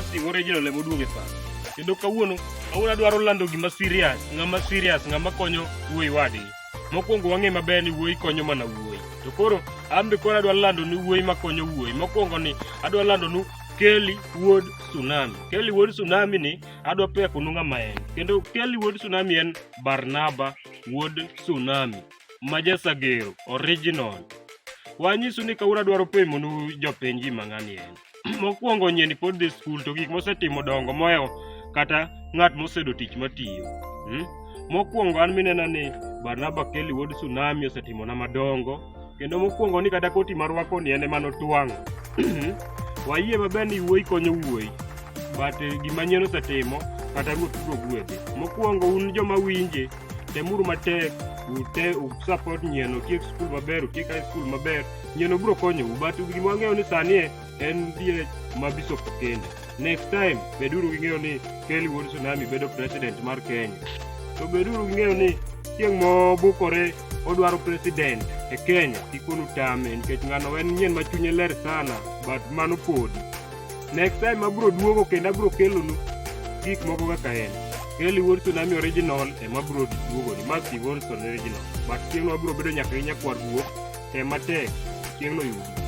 Massive original emo duoge pa. Kendo kawuono adwaro lando gima serious, ng'ama konyo wuoyi wadi. Mokwongo wang'e maber ni wuoyi konyo mana wuoyi. To koro ambe koro adwaro lando ni wuoyi makonyo wuoyi. Mokwongo ni adwaro lando ni Kelly Wuod Sunami. Kelly Wuod Sunami ni adwa peko nu ng'ama en. Kendo Kelly Wuod Sunami en Barnaba Wuod Sunami. Ma Jasagero original. Wanyisu ni kawuono adwaro pimo nu jopenji mang'ani en. Mokwongo nyieni pod dhi skul to gik mosetimo dongo moyo kata ng'at mosedo tich matiyo. Mokwongo an minena ni Barnaba Kelly Wuod Sunami osetimo na madongo. Kendo mokwongo ni kata koti marwako ni ene manotwang'o. Wayie maber ni wuoyi konyo wuoyi. But gimanyien osetimo kata ruoth biro gwedhe. Mokwongo un joma winje temuru matek support nyieno tiek skul maber, tiek high school maber. Nyieno biro konyo u. But gima wang'eyo ni sani en die mabisop kende. Next time beduru ging'eyo ni Kelly Wuod Sunami bedo president mar Kenya. To beduru ging'eyo ni chieng' mobukore odwaro president e Kenya ikonu tame nikech ng'ano en nyien ma chunye ler sana, but mano podi. Next time abro duogo kendo abro kelonu gik moko kaka en. Kelly Wuod Sunami original ema bro duogo ni Massive original. But chieng' no abro bedo nyaka gi nyakwar guok tematek chieng' no yudi.